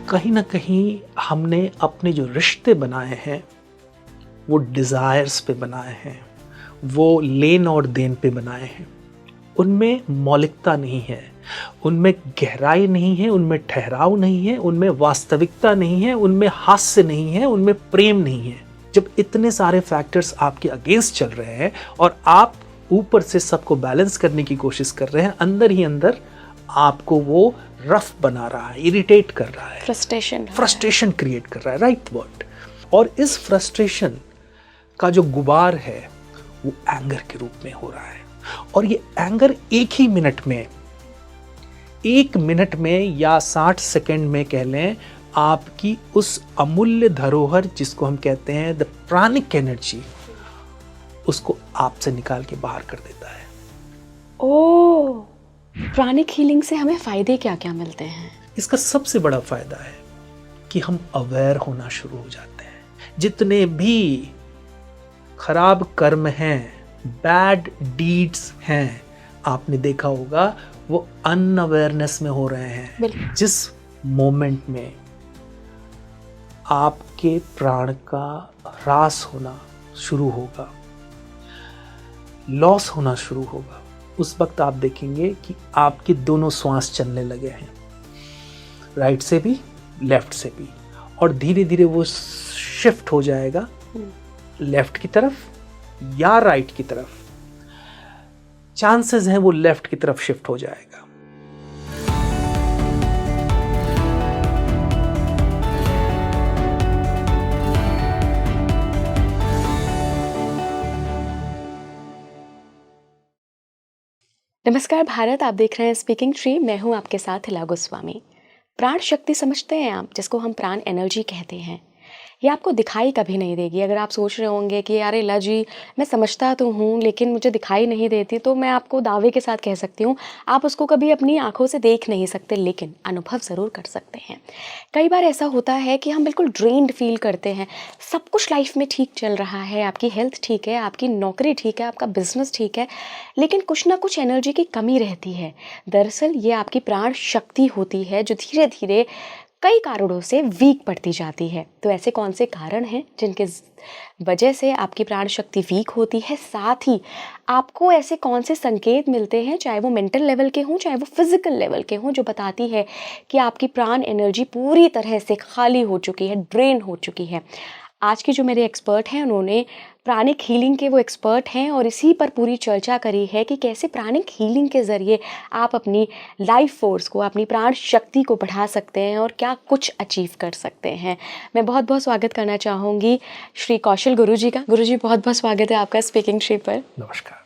कहीं ना कहीं हमने अपने जो रिश्ते बनाए हैं वो डिज़ायर्स पे बनाए हैं, वो लेन और देन पे बनाए हैं। उनमें मौलिकता नहीं है, उनमें गहराई नहीं है, उनमें ठहराव नहीं है, उनमें वास्तविकता नहीं है, उनमें हास्य नहीं है, उनमें प्रेम नहीं है। जब इतने सारे फैक्टर्स आपके अगेंस्ट चल रहे हैं और आप ऊपर से सबको बैलेंस करने की कोशिश कर रहे हैं, अंदर ही अंदर आपको वो रफ बना रहा है, इरिटेट कर रहा है, फ्रस्ट्रेशन क्रिएट कर रहा है, राइट वर्ड। और इस फ्रस्ट्रेशन का जो गुबार है वो एंगर के रूप में हो रहा है। और ये एंगर एक मिनट में या 60 सेकंड में कह लें, आपकी उस अमूल्य धरोहर जिसको हम कहते हैं द प्राणिक एनर्जी, उसको आपसे निकाल के बाहर कर देता है। ओह, प्राणिक हीलिंग से हमें फायदे क्या क्या मिलते हैं? इसका सबसे बड़ा फायदा है कि हम अवेयर होना शुरू हो जाते हैं। जितने भी खराब कर्म हैं, बैड डीड्स हैं, आपने देखा होगा वो अनअवेयरनेस में हो रहे हैं। जिस मोमेंट में आपके प्राण का ह्रास होना शुरू होगा, लॉस होना शुरू होगा, उस वक्त आप देखेंगे कि आपके दोनों श्वास चलने लगे हैं, राइट से भी लेफ्ट से भी, और धीरे धीरे वो शिफ्ट हो जाएगा लेफ्ट की तरफ या राइट की तरफ। चांसेस हैं वो लेफ्ट की तरफ शिफ्ट हो जाएगा। नमस्कार भारत, आप देख रहे हैं स्पीकिंग ट्री। मैं हूं आपके साथ हिला गोस्वामी। प्राण शक्ति समझते हैं आप, जिसको हम प्राण एनर्जी कहते हैं। ये आपको दिखाई कभी नहीं देगी। अगर आप सोच रहे होंगे कि यार हिला जी, मैं समझता तो हूँ लेकिन मुझे दिखाई नहीं देती, तो मैं आपको दावे के साथ कह सकती हूँ, आप उसको कभी अपनी आंखों से देख नहीं सकते, लेकिन अनुभव ज़रूर कर सकते हैं। कई बार ऐसा होता है कि हम बिल्कुल ड्रेन्ड फील करते हैं, सब कुछ लाइफ में ठीक चल रहा है, आपकी हेल्थ ठीक है, आपकी नौकरी ठीक है, आपका बिजनेस ठीक है, लेकिन कुछ ना कुछ एनर्जी की कमी रहती है। दरअसल ये आपकी प्राण शक्ति होती है जो धीरे धीरे कई कारणों से वीक पड़ती जाती है। तो ऐसे कौन से कारण हैं जिनके वजह से आपकी प्राण शक्ति वीक होती है? साथ ही आपको ऐसे कौन से संकेत मिलते हैं, चाहे वो मेंटल लेवल के हों, चाहे वो फिजिकल लेवल के हों, जो बताती है कि आपकी प्राण एनर्जी पूरी तरह से खाली हो चुकी है, ड्रेन हो चुकी है? आज के जो मेरे एक्सपर्ट हैं, उन्होंने प्राणिक हीलिंग के वो एक्सपर्ट हैं और इसी पर पूरी चर्चा करी है कि कैसे प्राणिक हीलिंग के ज़रिए आप अपनी लाइफ फोर्स को, अपनी प्राण शक्ति को बढ़ा सकते हैं और क्या कुछ अचीव कर सकते हैं। मैं बहुत बहुत स्वागत करना चाहूँगी श्री कौशल गुरुजी का। गुरुजी, बहुत बहुत स्वागत है आपका स्पीकिंग ट्री पर। नमस्कार।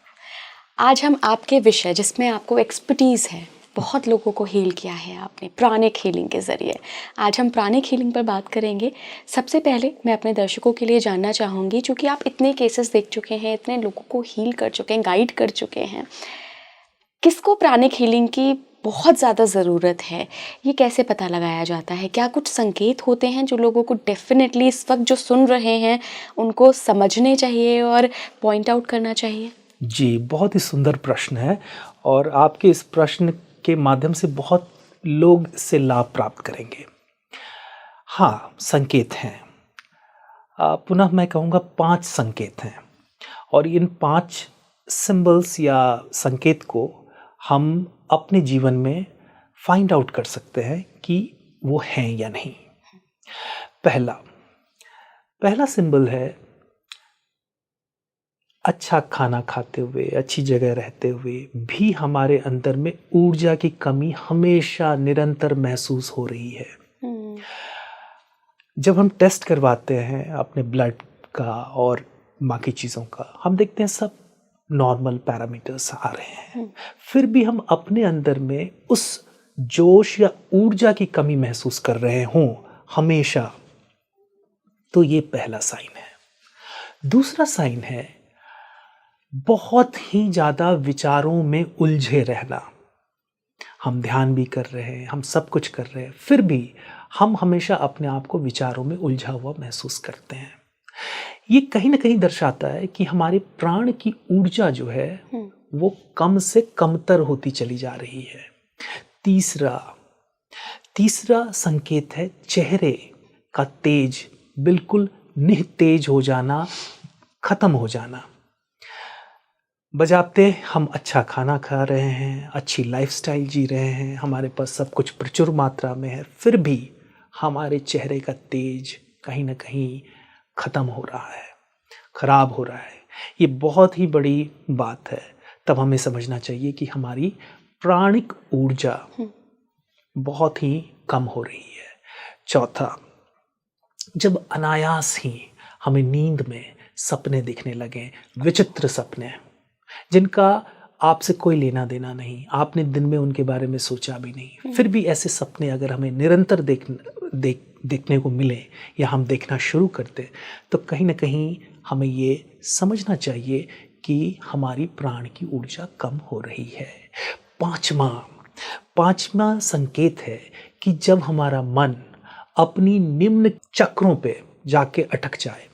आज हम आपके विषय, जिसमें आपको एक्सपर्टीज़ है, बहुत लोगों को हील किया है आपने प्राणिक हीलिंग के ज़रिए, आज हम प्राणिक हीलिंग पर बात करेंगे। सबसे पहले मैं अपने दर्शकों के लिए जानना चाहूँगी, चूँकि आप इतने केसेस देख चुके हैं, इतने लोगों को हील कर चुके हैं, गाइड कर चुके हैं, किसको प्राणिक हीलिंग की बहुत ज़्यादा ज़रूरत है, ये कैसे पता लगाया जाता है? क्या कुछ संकेत होते हैं जो लोगों को डेफिनेटली इस वक्त जो सुन रहे हैं उनको समझने चाहिए और पॉइंट आउट करना चाहिए? जी, बहुत ही सुंदर प्रश्न है और आपके इस प्रश्न के माध्यम से बहुत लोग इससे लाभ प्राप्त करेंगे। हाँ, संकेत हैं। पुनः मैं कहूँगा 5 संकेत हैं और इन 5 सिंबल्स या संकेत को हम अपने जीवन में फाइंड आउट कर सकते हैं कि वो हैं या नहीं। पहला सिंबल है अच्छा खाना खाते हुए, अच्छी जगह रहते हुए भी हमारे अंदर में ऊर्जा की कमी हमेशा निरंतर महसूस हो रही है। जब हम टेस्ट करवाते हैं अपने ब्लड का और बाकी चीज़ों का, हम देखते हैं सब नॉर्मल पैरामीटर्स आ रहे हैं, फिर भी हम अपने अंदर में उस जोश या ऊर्जा की कमी महसूस कर रहे हों हमेशा, तो ये पहला साइन है। दूसरा साइन है बहुत ही ज़्यादा विचारों में उलझे रहना। हम ध्यान भी कर रहे हैं, हम सब कुछ कर रहे हैं, फिर भी हम हमेशा अपने आप को विचारों में उलझा हुआ महसूस करते हैं। ये कहीं ना कहीं दर्शाता है कि हमारे प्राण की ऊर्जा जो है वो कम से कमतर होती चली जा रही है। तीसरा, तीसरा संकेत है चेहरे का तेज बिल्कुल निस्तेज हो जाना, खत्म हो जाना। बजाते हम अच्छा खाना खा रहे हैं, अच्छी लाइफस्टाइल जी रहे हैं, हमारे पास सब कुछ प्रचुर मात्रा में है, फिर भी हमारे चेहरे का तेज कहीं ना कहीं ख़त्म हो रहा है, ख़राब हो रहा है। ये बहुत ही बड़ी बात है। तब हमें समझना चाहिए कि हमारी प्राणिक ऊर्जा बहुत ही कम हो रही है। चौथा, जब अनायास ही हमें नींद में सपने दिखने लगे, विचित्र सपने जिनका आपसे कोई लेना देना नहीं, आपने दिन में उनके बारे में सोचा भी नहीं, फिर भी ऐसे सपने अगर हमें निरंतर देखने को मिले या हम देखना शुरू करते, तो कहीं ना कहीं हमें ये समझना चाहिए कि हमारी प्राण की ऊर्जा कम हो रही है। पांचवा संकेत है कि जब हमारा मन अपनी निम्न चक्रों पे जाके अटक जाए,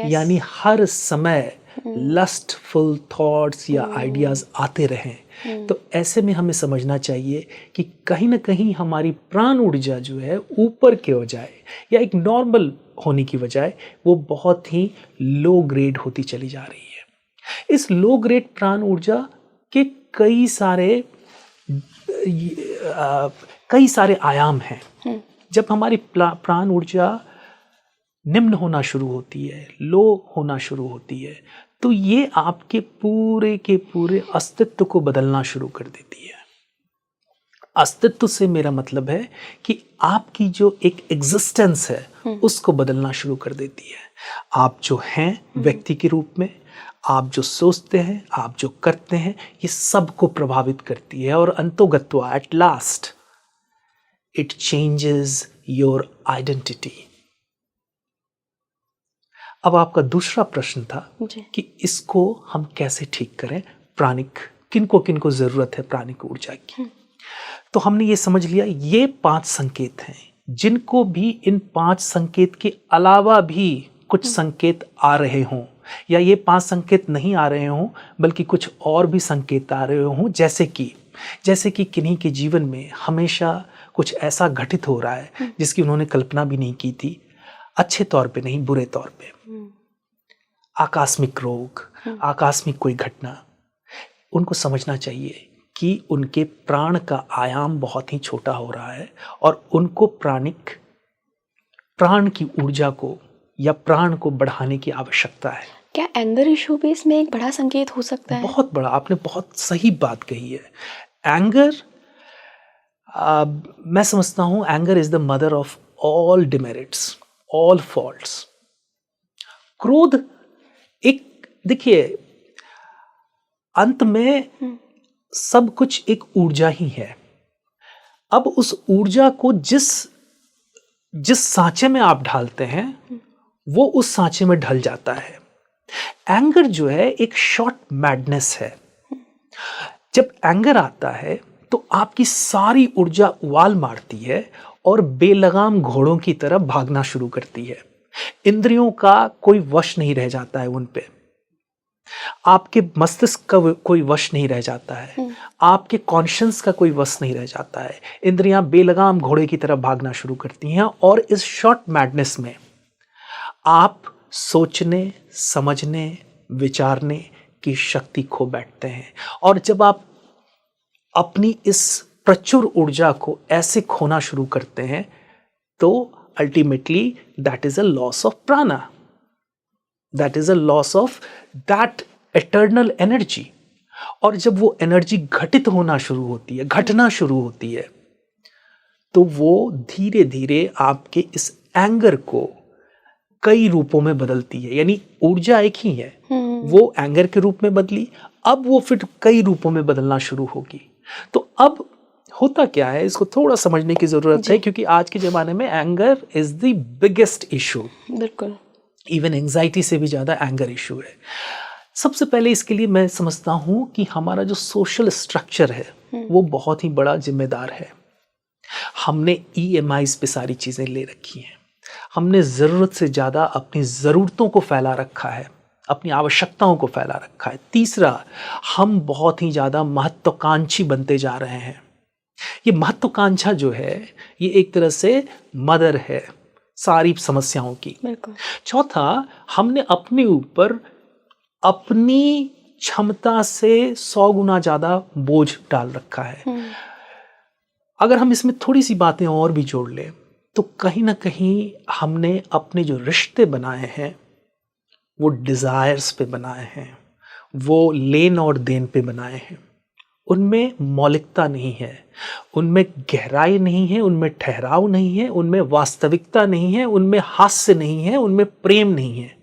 यानी हर समय लस्टफुल थॉट्स या आइडियाज आते रहें, तो ऐसे में हमें समझना चाहिए कि कहीं ना कहीं हमारी प्राण ऊर्जा जो है ऊपर की हो जाए, या एक नॉर्मल होने की बजाय वो बहुत ही लो ग्रेड होती चली जा रही है। इस लो ग्रेड प्राण ऊर्जा के कई सारे आयाम हैं। जब हमारी प्राण ऊर्जा निम्न होना शुरू होती है, लो होना शुरू होती है, तो ये आपके पूरे के पूरे अस्तित्व को बदलना शुरू कर देती है। अस्तित्व से मेरा मतलब है कि आपकी जो एक एग्जिस्टेंस है उसको बदलना शुरू कर देती है। आप जो हैं व्यक्ति के रूप में, आप जो सोचते हैं, आप जो करते हैं, ये सब को प्रभावित करती है, और अंतोगत्वा at last it changes your identity. अब आपका दूसरा प्रश्न था कि इसको हम कैसे ठीक करें, प्राणिक किनको जरूरत है प्राणिक ऊर्जा की। तो हमने ये समझ लिया, ये 5 संकेत हैं। जिनको भी इन 5 संकेत के अलावा भी कुछ संकेत आ रहे हों, या ये 5 संकेत नहीं आ रहे हों बल्कि कुछ और भी संकेत आ रहे हों, जैसे कि किन्हीं के जीवन में हमेशा कुछ ऐसा घटित हो रहा है जिसकी उन्होंने कल्पना भी नहीं की थी, अच्छे तौर पे नहीं, बुरे तौर पे, आकस्मिक रोग, आकस्मिक कोई घटना, उनको समझना चाहिए कि उनके प्राण का आयाम बहुत ही छोटा हो रहा है और उनको प्राण की ऊर्जा को या प्राण को बढ़ाने की आवश्यकता है। क्या एंगर इशू भी इसमें एक बड़ा संकेत हो सकता है? बहुत बड़ा, आपने बहुत सही बात कही है। एंगर, मैं समझता हूं anger is the mother of all demerits, all faults. क्रोध एक, देखिए, अंत में सब कुछ एक ऊर्जा ही है। अब उस ऊर्जा को जिस सांचे में आप ढालते हैं वो उस सांचे में ढल जाता है। एंगर जो है एक शॉर्ट मैडनेस है। जब एंगर आता है तो आपकी सारी ऊर्जा उबाल मारती है और बेलगाम घोड़ों की तरह भागना शुरू करती है। इंद्रियों का कोई वश नहीं रह जाता है उन पे, आपके मस्तिष्क का कोई वश नहीं रह जाता है, आपके कॉन्शियस का कोई वश नहीं रह जाता है। इंद्रियां बेलगाम घोड़े की तरह भागना शुरू करती हैं और इस शॉर्ट मैडनेस में आप सोचने, समझने, विचारने की शक्ति खो बैठते हैं। और जब आप अपनी इस प्रचुर ऊर्जा को ऐसे खोना शुरू करते हैं तो ultimately that is a loss of prana, that is a loss of that eternal energy. और जब वो एनर्जी घटित होना शुरू होती है, घटना शुरू होती है, तो वो धीरे धीरे आपके इस एंगर को कई रूपों में बदलती है। यानी ऊर्जा एक ही है, वो एंगर के रूप में बदली, अब वो फिर कई रूपों में बदलना शुरू होगी। तो अब होता क्या है, इसको थोड़ा समझने की जरूरत है, क्योंकि आज के जमाने में anger is the biggest issue. बिल्कुल, इवन एंजाइटी से भी ज्यादा एंगर इशू है। सबसे पहले इसके लिए मैं समझता हूं कि हमारा जो सोशल स्ट्रक्चर है वो बहुत ही बड़ा जिम्मेदार है। हमने EMIs पे सारी चीजें ले रखी हैं, हमने जरूरत से ज्यादा अपनी जरूरतों को फैला रखा है, अपनी आवश्यकताओं को फैला रखा है। तीसरा, हम बहुत ही ज्यादा महत्वाकांक्षी बनते जा रहे हैं, ये महत्वाकांक्षा जो है ये एक तरह से मदर है सारी समस्याओं की। चौथा, हमने अपने ऊपर अपनी क्षमता से 100 गुना ज्यादा बोझ डाल रखा है। अगर हम इसमें थोड़ी सी बातें और भी जोड़ लें तो कहीं ना कहीं हमने अपने जो रिश्ते बनाए हैं वो डिजायर्स पे बनाए हैं, वो लेन और देन पे बनाए हैं। उनमें मौलिकता नहीं है, उनमें गहराई नहीं है, उनमें ठहराव नहीं है, उनमें वास्तविकता नहीं है, उनमें हास्य नहीं है, उनमें प्रेम नहीं है।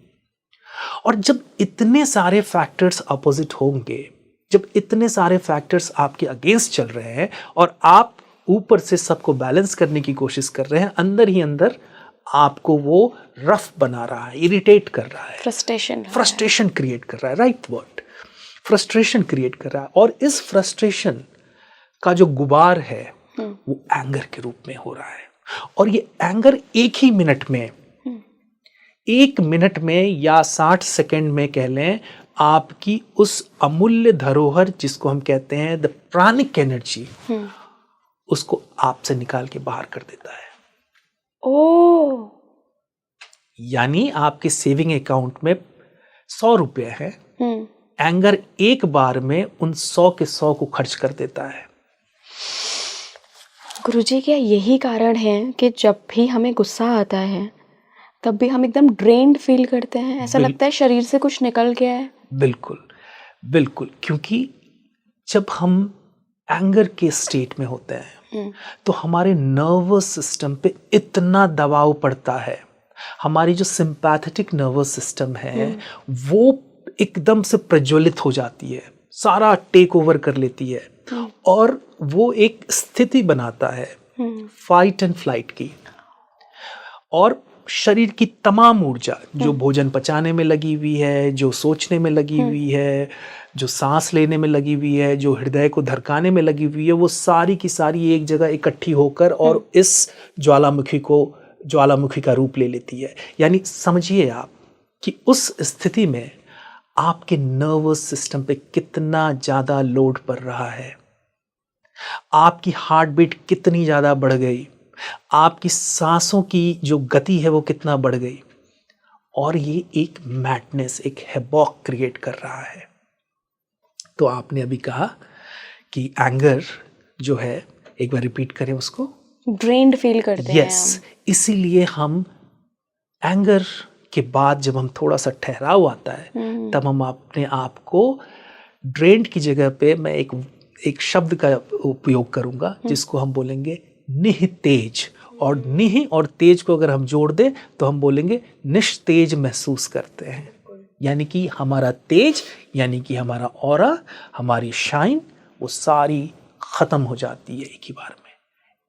और जब इतने सारे फैक्टर्स अपोजिट होंगे, जब इतने सारे फैक्टर्स आपके अगेंस्ट चल रहे हैं और आप ऊपर से सबको बैलेंस करने की कोशिश कर रहे हैं, अंदर ही अंदर आपको वो रफ बना रहा है, इरिटेट कर रहा है, फ्रस्ट्रेशन क्रिएट कर रहा है। राइट वर्ड, फ्रस्ट्रेशन क्रिएट कर रहा है। और इस फ्रस्ट्रेशन का जो गुबार है वो एंगर के रूप में हो रहा है। और ये एंगर एक ही मिनट में, 1 मिनट में या 60 सेकंड में कह लें, आपकी उस अमूल्य धरोहर जिसको हम कहते हैं द प्राणिक एनर्जी, उसको आपसे निकाल के बाहर कर देता है। ओह, यानी आपके सेविंग अकाउंट में 100 रुपए है, एंगर एक बार में उन 100 के 100 को खर्च कर देता है। गुरुजी, क्या यही कारण है कि जब भी हमें गुस्सा आता है तब भी हम एकदम ड्रेन्ड फील करते हैं? ऐसा लगता है शरीर से कुछ निकल गया है। बिल्कुल बिल्कुल, क्योंकि जब हम एंगर के स्टेट में होते हैं तो हमारे नर्वस सिस्टम पे इतना दबाव पड़ता है, हमारी जो सिंपैथेटिक नर्वस सिस्टम है वो एकदम से प्रज्वलित हो जाती है, सारा टेक ओवर कर लेती है और वो एक स्थिति बनाता है फाइट एंड फ्लाइट की। और शरीर की तमाम ऊर्जा जो भोजन पचाने में लगी हुई है, जो सोचने में लगी हुई है, जो सांस लेने में लगी हुई है, जो हृदय को धड़काने में लगी हुई है, वो सारी की सारी एक जगह इकट्ठी होकर और इस ज्वालामुखी का रूप ले लेती है। यानी समझिए आप कि उस स्थिति में आपके नर्वस सिस्टम पे कितना ज्यादा लोड पड़ रहा है, आपकी हार्ट बीट कितनी ज्यादा बढ़ गई, आपकी सांसों की जो गति है वो कितना बढ़ गई, और ये एक मैडनेस, एक हैबॉक क्रिएट कर रहा है। तो आपने अभी कहा कि एंगर जो है, एक बार रिपीट करें उसको, ड्रेन्ड फील करते हैं। यस, इसीलिए हम एंगर के बाद जब हम थोड़ा सा ठहराव आता है तब हम अपने आप को ड्रेन्ड की जगह पे मैं एक शब्द का उपयोग करूंगा जिसको हम बोलेंगे निस्तेज। और निह और तेज को अगर हम जोड़ दें तो हम बोलेंगे निस्तेज महसूस करते हैं। यानी कि हमारा तेज, यानी कि हमारा ऑरा, हमारी शाइन, वो सारी खत्म हो जाती है एक ही बार में।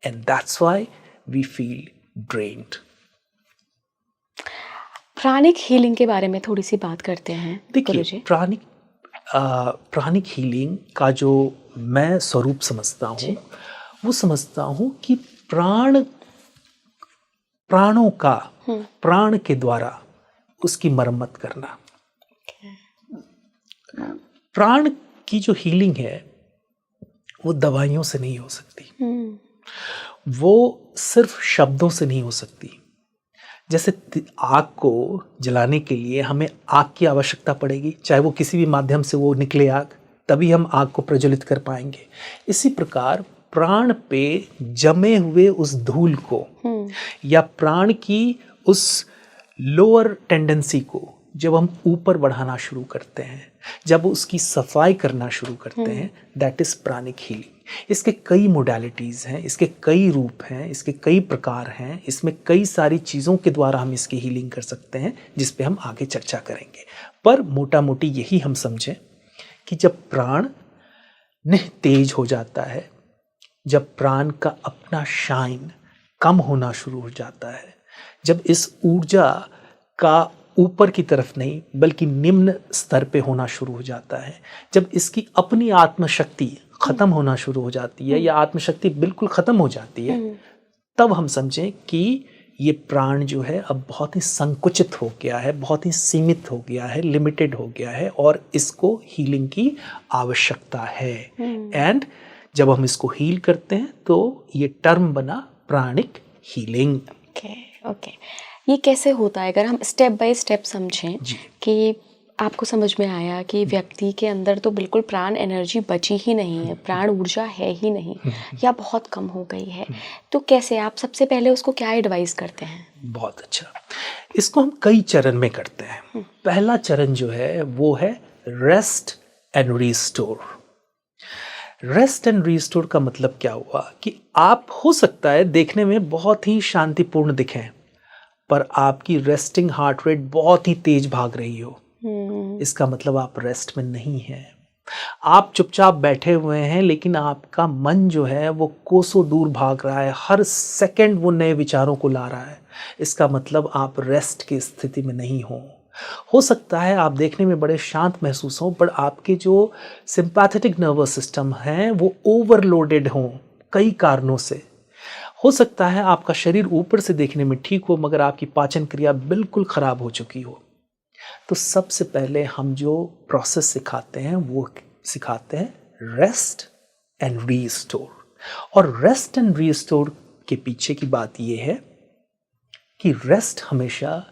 And that's why we feel drained. Pranic healing के बारे में थोड़ी सी बात करते हैं। देखिए, प्राणिक हीलिंग का जो मैं स्वरूप समझता हूँ वो समझता हूँ कि प्राणों का प्राण के द्वारा उसकी मरम्मत करना। प्राण की जो हीलिंग है वो दवाइयों से नहीं हो सकती, वो सिर्फ शब्दों से नहीं हो सकती। जैसे आग को जलाने के लिए हमें आग की आवश्यकता पड़ेगी, चाहे वो किसी भी माध्यम से वो निकले आग, तभी हम आग को प्रज्वलित कर पाएंगे। इसी प्रकार प्राण पे जमे हुए उस धूल को या प्राण की उस लोअर टेंडेंसी को जब हम ऊपर बढ़ाना शुरू करते हैं, जब उसकी सफाई करना शुरू करते हैं, दैट इज प्राणिक हीलिंग। इसके कई मोडालिटीज़ हैं, इसके कई रूप हैं, इसके कई प्रकार हैं, इसमें कई सारी चीज़ों के द्वारा हम इसकी हीलिंग कर सकते हैं, जिस पे हम आगे चर्चा करेंगे। पर मोटा मोटी यही हम समझें कि जब प्राण निस्तेज हो जाता है, जब प्राण का अपना शाइन कम होना शुरू हो जाता है, जब इस ऊर्जा का ऊपर की तरफ नहीं बल्कि निम्न स्तर पे होना शुरू हो जाता है, जब इसकी अपनी आत्मशक्ति खत्म होना शुरू हो जाती है या आत्मशक्ति बिल्कुल खत्म हो जाती है, तब हम समझें कि ये प्राण जो है अब बहुत ही संकुचित हो गया है, बहुत ही सीमित हो गया है, लिमिटेड हो गया है और इसको हीलिंग की आवश्यकता है। एंड जब हम इसको हील करते हैं तो ये टर्म बना प्राणिक हीलिंग। ओके ओके, ये कैसे होता है? अगर हम स्टेप बाय स्टेप समझें कि आपको समझ में आया कि व्यक्ति के अंदर तो बिल्कुल प्राण एनर्जी बची ही नहीं है, प्राण ऊर्जा है ही नहीं या बहुत कम हो गई है, तो कैसे आप सबसे पहले उसको क्या एडवाइस करते हैं? बहुत अच्छा, इसको हम कई चरण में करते हैं। पहला चरण जो है वो है rest and restore. Rest and restore का मतलब क्या हुआ कि आप हो सकता है देखने में बहुत ही शांतिपूर्ण दिखें, पर आपकी रेस्टिंग हार्ट रेट बहुत ही तेज भाग रही हो। इसका मतलब आप रेस्ट में नहीं हैं। आप चुपचाप बैठे हुए हैं लेकिन आपका मन जो है वो कोसों दूर भाग रहा है, हर सेकंड वो नए विचारों को ला रहा है। इसका मतलब आप रेस्ट की स्थिति में नहीं हो सकता है आप देखने में बड़े शांत महसूस हो, पर आपके जो सिंपैथेटिक नर्वस सिस्टम है वो ओवरलोडेड हो कई कारणों से। हो सकता है आपका शरीर ऊपर से देखने में ठीक हो मगर आपकी पाचन क्रिया बिल्कुल खराब हो चुकी हो। तो सबसे पहले हम जो प्रोसेस सिखाते हैं वो सिखाते हैं रेस्ट एंड रीस्टोर। और रेस्ट एंड रीस्टोर के पीछे की बात ये है कि रेस्ट हमेशा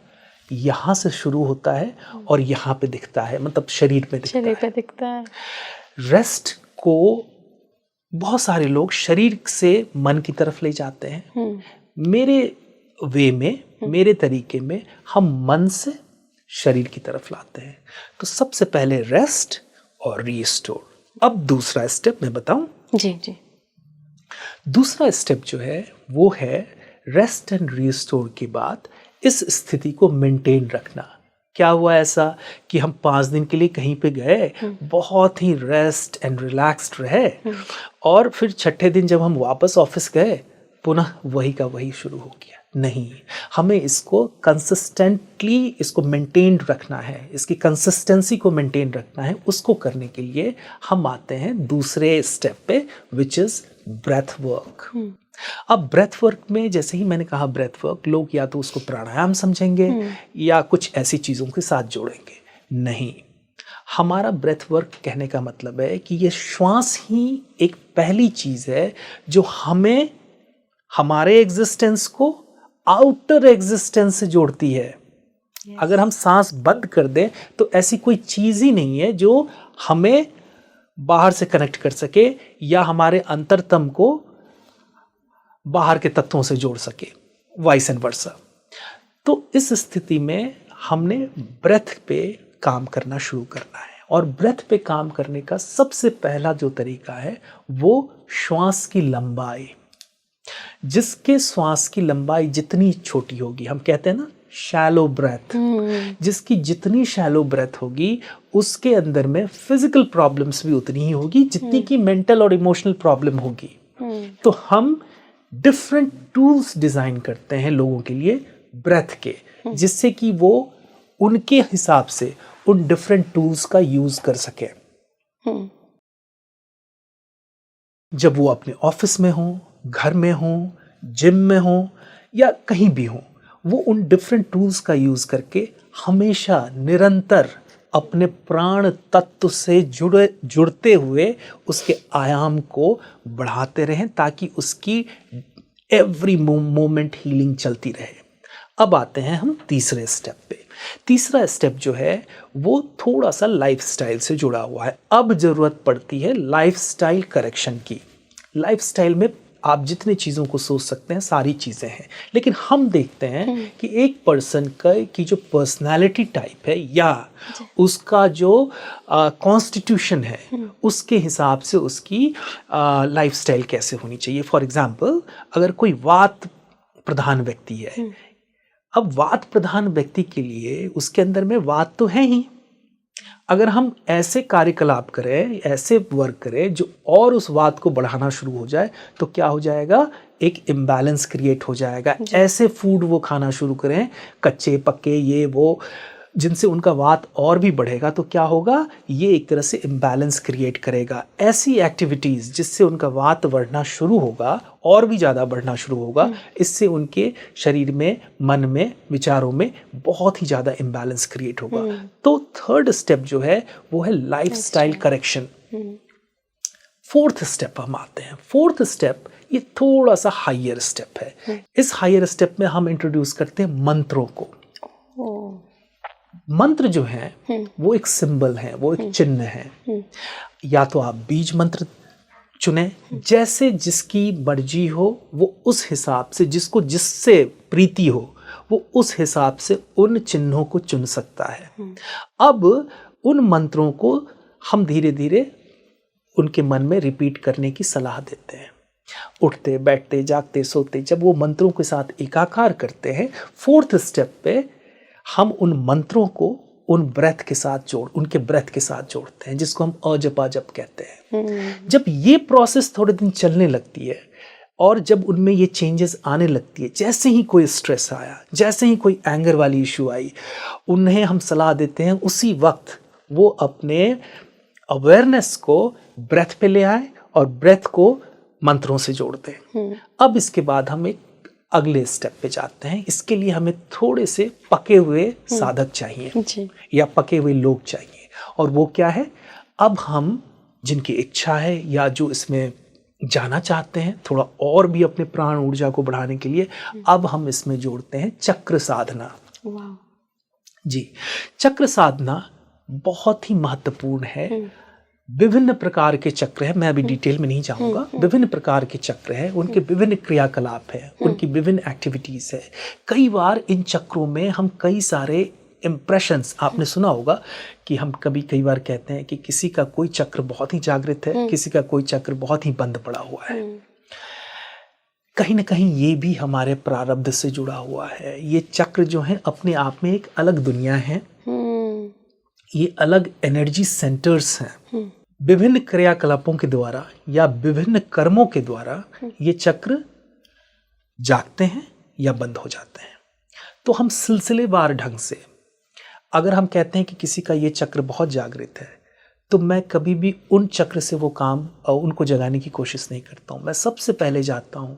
यहाँ से शुरू होता है और यहाँ पे दिखता है, मतलब शरीर पे दिखता है। रेस्ट को बहुत सारे लोग शरीर से मन की तरफ ले जाते हैं। मेरे वे में, मेरे तरीके में हम मन से शरीर की तरफ लाते हैं। तो सबसे पहले रेस्ट और रीस्टोर। अब दूसरा स्टेप मैं बताऊं? जी। दूसरा स्टेप जो है वो है रेस्ट एंड रीस्टोर के बाद इस स्थिति को मेंटेन रखना। क्या हुआ ऐसा कि हम 5 दिन के लिए कहीं पे गए, बहुत ही रेस्ट एंड रिलैक्स्ड रहे, और फिर छठे दिन जब हम वापस ऑफिस गए पुनः वही का वही शुरू हो गया। नहीं, हमें इसको कंसिस्टेंटली इसको मेंटेन रखना है, इसकी कंसिस्टेंसी को मेंटेन रखना है। उसको करने के लिए हम आते हैं दूसरे स्टेप पे, विच इज ब्रेथ वर्क। अब ब्रेथ वर्क में जैसे ही मैंने कहा ब्रेथ वर्क, लोग या तो उसको प्राणायाम समझेंगे या कुछ ऐसी चीज़ों के साथ जोड़ेंगे। नहीं, हमारा ब्रेथ वर्क कहने का मतलब है कि ये श्वास ही एक पहली चीज़ है जो हमें हमारे एग्जिस्टेंस को आउटर एग्जिस्टेंस से जोड़ती है। अगर हम सांस बंद कर दें तो ऐसी कोई चीज़ ही नहीं है जो हमें बाहर से कनेक्ट कर सके या हमारे अंतरतम को बाहर के तत्वों से जोड़ सके, वाइस एंड वर्सा। तो इस स्थिति में हमने ब्रेथ पे काम करना शुरू करना है, और ब्रेथ पे काम करने का सबसे पहला जो तरीका है वो श्वास की लंबाई। जिसके श्वास की लंबाई जितनी छोटी होगी, हम कहते हैं ना शैलो ब्रेथ, जिसकी जितनी शैलो ब्रेथ होगी उसके अंदर में फिजिकल प्रॉब्लम्स भी उतनी ही होगी जितनी की मेंटल और इमोशनल प्रॉब्लम होगी। तो हम डिफरेंट टूल्स डिजाइन करते हैं लोगों के लिए ब्रेथ के, जिससे कि वो उनके हिसाब से उन डिफरेंट टूल्स का यूज कर सके। जब वो अपने ऑफिस में हो, घर में हो, जिम में हो या कहीं भी हो, वो उन डिफरेंट टूल्स का यूज करके हमेशा निरंतर अपने प्राण तत्व से जुड़ते हुए उसके आयाम को बढ़ाते रहें ताकि उसकी एवरी मोमेंट हीलिंग चलती रहे। अब आते हैं हम तीसरे स्टेप पे। तीसरा स्टेप जो है वो थोड़ा सा लाइफस्टाइल से जुड़ा हुआ है। अब जरूरत पड़ती है लाइफस्टाइल करेक्शन की। लाइफस्टाइल में आप जितनी चीज़ों को सोच सकते हैं सारी चीज़ें हैं, लेकिन हम देखते हैं कि एक पर्सन की जो पर्सनालिटी टाइप है या उसका जो कॉन्स्टिट्यूशन है उसके हिसाब से उसकी लाइफस्टाइल कैसे होनी चाहिए। फॉर एग्जांपल, अगर कोई वात प्रधान व्यक्ति है, अब वात प्रधान व्यक्ति के लिए उसके अंदर में वात तो है ही, अगर हम ऐसे कार्यकलाप करें, ऐसे वर्क करें जो और उस वात को बढ़ाना शुरू हो जाए तो क्या हो जाएगा, एक इम्बैलेंस क्रिएट हो जाएगा। ऐसे फूड वो खाना शुरू करें, कच्चे पक्के ये वो, जिनसे उनका वात और भी बढ़ेगा, तो क्या होगा, ये एक तरह से इम्बैलेंस क्रिएट करेगा। ऐसी एक्टिविटीज़ जिससे उनका वात बढ़ना शुरू होगा, और भी ज़्यादा बढ़ना शुरू होगा, इससे उनके शरीर में, मन में, विचारों में बहुत ही ज़्यादा इम्बैलेंस क्रिएट होगा। तो थर्ड स्टेप जो है वो है लाइफस्टाइल करेक्शन। फोर्थ स्टेप हम आते हैं। फोर्थ स्टेप ये थोड़ा सा हायर स्टेप है। इस हायर स्टेप में हम इंट्रोड्यूस करते हैं मंत्रों को। मंत्र जो है वो एक सिंबल है, वो एक चिन्ह है। या तो आप बीज मंत्र चुने, जैसे जिसकी मर्जी हो वो उस हिसाब से, जिसको जिससे प्रीति हो वो उस हिसाब से उन चिन्हों को चुन सकता है। अब उन मंत्रों को हम धीरे धीरे उनके मन में रिपीट करने की सलाह देते हैं। उठते बैठते जागते सोते जब वो मंत्रों के साथ एकाकार करते हैं, फोर्थ स्टेप पे हम उन मंत्रों को उनके ब्रेथ के साथ जोड़ते हैं, जिसको हम अजपा जप कहते हैं। जब ये प्रोसेस थोड़े दिन चलने लगती है और जब उनमें ये चेंजेस आने लगती है, जैसे ही कोई स्ट्रेस आया, जैसे ही कोई एंगर वाली इशू आई, उन्हें हम सलाह देते हैं उसी वक्त वो अपने अवेयरनेस को ब्रेथ पे ले आए और ब्रेथ को मंत्रों से जोड़ते हैं। अब इसके बाद हम एक अगले स्टेप पे जाते हैं। इसके लिए हमें थोड़े से पके हुए साधक चाहिए या पके हुए लोग चाहिए। और वो क्या है, अब हम जिनकी इच्छा है या जो इसमें जाना चाहते हैं थोड़ा और भी अपने प्राण ऊर्जा को बढ़ाने के लिए, अब हम इसमें जोड़ते हैं चक्र साधना। जी, चक्र साधना बहुत ही महत्वपूर्ण है। विभिन्न प्रकार के चक्र है, मैं अभी डिटेल में नहीं जाऊंगा। विभिन्न प्रकार के चक्र है, उनके विभिन्न क्रियाकलाप है, उनकी विभिन्न एक्टिविटीज है। कई बार इन चक्रों में हम कई सारे इम्प्रेशंस, आपने सुना होगा कि हम कई बार कहते हैं कि किसी का कोई चक्र बहुत ही जागृत है, किसी का कोई चक्र बहुत ही बंद पड़ा हुआ है। कहीं ना कहीं ये भी हमारे प्रारब्ध से जुड़ा हुआ है। ये चक्र जो है अपने आप में एक अलग दुनिया है, ये अलग एनर्जी सेंटर्स हैं। विभिन्न क्रियाकलापों के द्वारा या विभिन्न कर्मों के द्वारा ये चक्र जागते हैं या बंद हो जाते हैं। तो हम सिलसिलेवार ढंग से, अगर हम कहते हैं कि किसी का ये चक्र बहुत जागृत है, तो मैं कभी भी उन चक्र से वो काम और उनको जगाने की कोशिश नहीं करता हूँ। मैं सबसे पहले जाता हूँ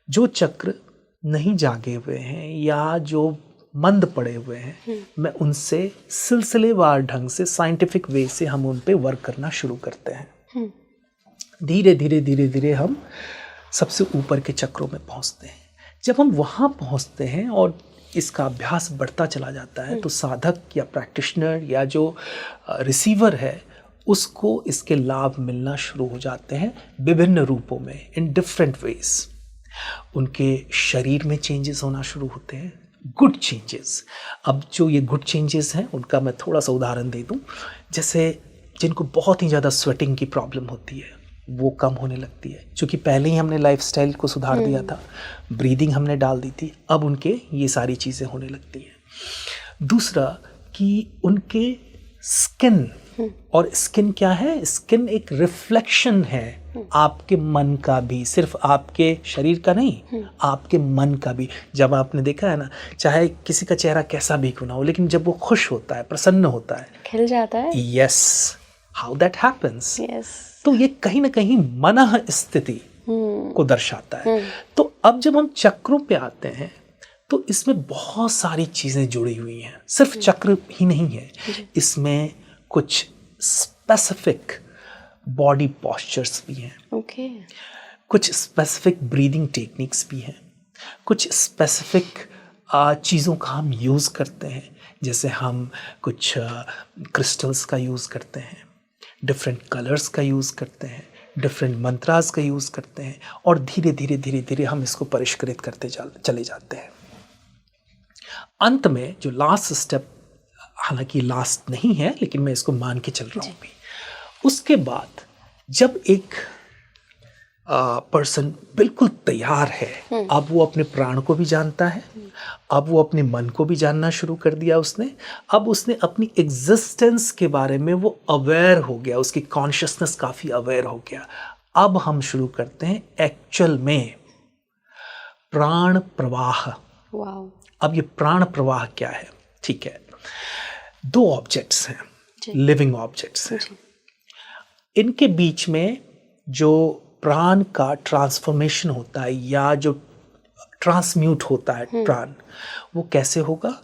जो चक्र नहीं जागे हुए हैं या जो मंद पड़े हुए हैं, मैं उनसे सिलसिलेवार ढंग से, साइंटिफिक वे से हम उन पे वर्क करना शुरू करते हैं। धीरे धीरे हम सबसे ऊपर के चक्रों में पहुंचते हैं। जब हम वहाँ पहुंचते हैं और इसका अभ्यास बढ़ता चला जाता है, तो साधक या प्रैक्टिशनर या जो रिसीवर है उसको इसके लाभ मिलना शुरू हो जाते हैं विभिन्न रूपों में, इन डिफरेंट वेज। उनके शरीर में चेंजेस होना शुरू होते हैं, गुड चेंजेस। अब जो ये गुड चेंजेस हैं उनका मैं थोड़ा सा उदाहरण दे दूं। जैसे जिनको बहुत ही ज़्यादा स्वेटिंग की प्रॉब्लम होती है वो कम होने लगती है, क्योंकि पहले ही हमने लाइफस्टाइल को सुधार दिया था, ब्रीदिंग हमने डाल दी थी, अब उनके ये सारी चीज़ें होने लगती हैं। दूसरा कि उनके स्किन, और स्किन क्या है, स्किन एक रिफ्लेक्शन है आपके मन का भी, सिर्फ आपके शरीर का नहीं, आपके मन का भी। जब आपने देखा है ना, चाहे किसी का चेहरा कैसा भी क्यों ना हो, लेकिन जब वो खुश होता है, प्रसन्न होता है, खिल जाता है। Yes, how that happens. तो ये कहीं ना कहीं मनः स्थिति को दर्शाता है। तो अब जब हम चक्रों पे आते हैं तो इसमें बहुत सारी चीजें जुड़ी हुई हैं, सिर्फ चक्र ही नहीं है, इसमें कुछ स्पेसिफिक बॉडी पॉस्चर्स भी हैं, कुछ स्पेसिफिक ब्रीदिंग टेक्निक्स भी हैं, कुछ स्पेसिफिक चीज़ों का हम यूज़ करते हैं। जैसे हम कुछ क्रिस्टल्स का यूज़ करते हैं, डिफरेंट कलर्स का यूज़ करते हैं, डिफरेंट मंत्रास का यूज़ करते हैं, और धीरे धीरे हम इसको परिष्कृत करते चले जाते हैं। अंत में जो लास्ट स्टेप, हालांकि लास्ट नहीं है लेकिन मैं इसको मान के चल रहा हूँ भी, उसके बाद जब एक पर्सन बिल्कुल तैयार है, अब वो अपने प्राण को भी जानता है, अब वो अपने मन को भी जानना शुरू कर दिया उसने, अब उसने अपनी एग्जिस्टेंस के बारे में वो अवेयर हो गया, उसकी कॉन्शियसनेस काफ़ी अवेयर हो गया। अब हम शुरू करते हैं एक्चुअल में प्राण प्रवाह। अब ये प्राण प्रवाह क्या है? ठीक है, दो ऑब्जेक्ट्स हैं, लिविंग ऑब्जेक्ट्स हैं, इनके बीच में जो प्राण का ट्रांसफॉर्मेशन होता है या जो ट्रांसम्यूट होता है प्राण, वो कैसे होगा?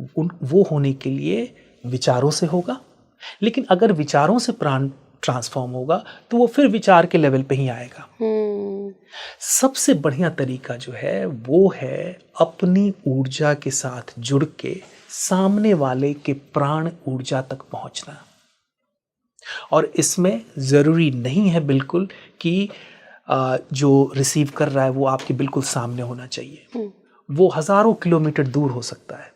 वो होने के लिए विचारों से होगा। लेकिन अगर विचारों से प्राण ट्रांसफॉर्म होगा तो वो फिर विचार के लेवल पे ही आएगा। सबसे बढ़िया तरीका जो है वो है अपनी ऊर्जा के साथ जुड़ के सामने वाले के प्राण ऊर्जा तक पहुंचना। और इसमें ज़रूरी नहीं है बिल्कुल कि जो रिसीव कर रहा है वो आपके बिल्कुल सामने होना चाहिए। वो हज़ारों किलोमीटर दूर हो सकता है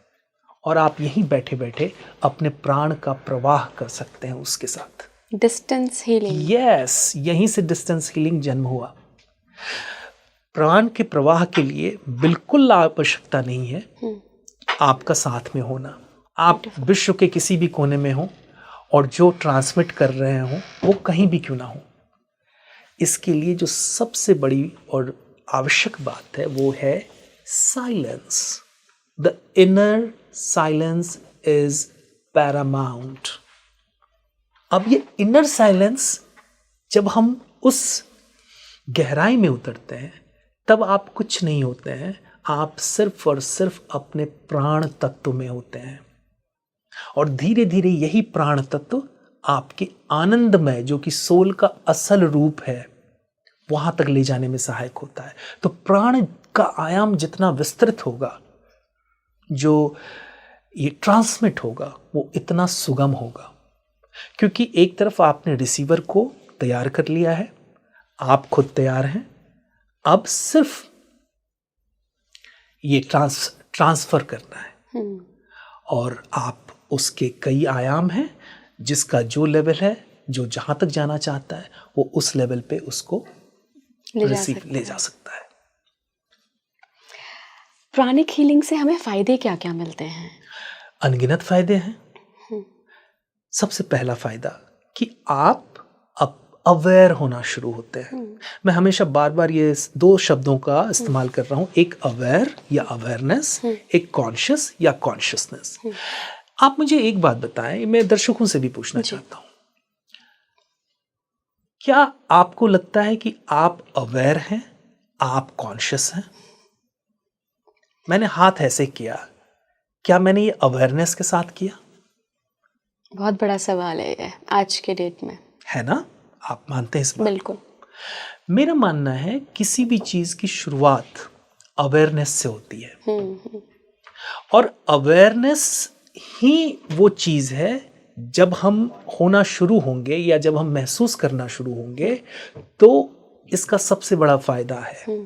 और आप यहीं बैठे बैठे अपने प्राण का प्रवाह कर सकते हैं उसके साथ। Distance healing. यस, यहीं से डिस्टेंस हीलिंग जन्म हुआ। प्राण के प्रवाह के लिए बिल्कुल आवश्यकता नहीं है आपका साथ में होना। आप विश्व के किसी भी कोने में हो और जो ट्रांसमिट कर रहे हो वो कहीं भी क्यों ना हो। इसके लिए जो सबसे बड़ी और आवश्यक बात है वो है silence. The inner silence is Paramount. अब ये इनर साइलेंस जब हम उस गहराई में उतरते हैं तब आप कुछ नहीं होते हैं, आप सिर्फ और सिर्फ अपने प्राण तत्व में होते हैं। और धीरे धीरे यही प्राण तत्व आपके आनंदमय जो कि सोल का असल रूप है वहां तक ले जाने में सहायक होता है। तो प्राण का आयाम जितना विस्तृत होगा, जो ये ट्रांसमिट होगा वो इतना सुगम होगा, क्योंकि एक तरफ आपने रिसीवर को तैयार कर लिया है, आप खुद तैयार हैं, अब सिर्फ ये ट्रांसफर करना है। और आप उसके कई आयाम हैं, जिसका जो लेवल है, जो जहां तक जाना चाहता है वो उस लेवल पे उसको ले जा सकता है। प्राणिक हीलिंग से हमें फायदे क्या क्या मिलते हैं? अनगिनत फायदे हैं। सबसे पहला फायदा कि आप अवेयर होना शुरू होते हैं। मैं हमेशा बार बार ये दो शब्दों का इस्तेमाल कर रहा हूं, एक अवेयर या अवेयरनेस, एक कॉन्शियस या कॉन्शियसनेस। आप मुझे एक बात बताएं, मैं दर्शकों से भी पूछना चाहता हूं, क्या आपको लगता है कि आप अवेयर हैं, आप कॉन्शियस हैं? मैंने हाथ ऐसे किया, क्या मैंने ये अवेयरनेस के साथ किया? बहुत बड़ा सवाल है ये आज के डेट में, है ना? आप मानते हैं इस बात? बिल्कुल। मेरा मानना है किसी भी चीज की शुरुआत अवेयरनेस से होती है। और अवेयरनेस ही वो चीज है जब हम होना शुरू होंगे या जब हम महसूस करना शुरू होंगे तो इसका सबसे बड़ा फायदा है।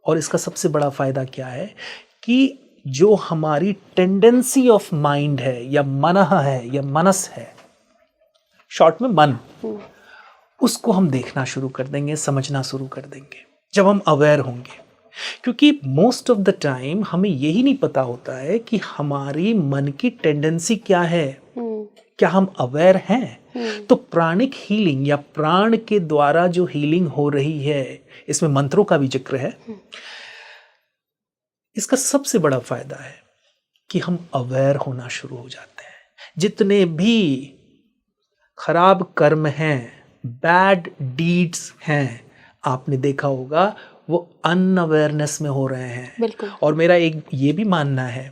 और इसका सबसे बड़ा फायदा क्या है कि जो हमारी टेंडेंसी ऑफ माइंड है या मनः है या मनस है, शॉर्ट में मन, उसको हम देखना शुरू कर देंगे, समझना शुरू कर देंगे जब हम अवेयर होंगे। क्योंकि मोस्ट ऑफ द टाइम हमें यही नहीं पता होता है कि हमारी मन की टेंडेंसी क्या है, क्या हम अवेयर हैं? तो प्राणिक हीलिंग या प्राण के द्वारा जो हीलिंग हो रही है, इसमें मंत्रों का भी जिक्र है, इसका सबसे बड़ा फायदा है कि हम अवेयर होना शुरू हो जाते हैं। जितने भी खराब कर्म हैं, बैड डीड्स हैं, आपने देखा होगा वो अनअवेयरनेस में हो रहे हैं। बिल्कुल। और मेरा एक ये भी मानना है,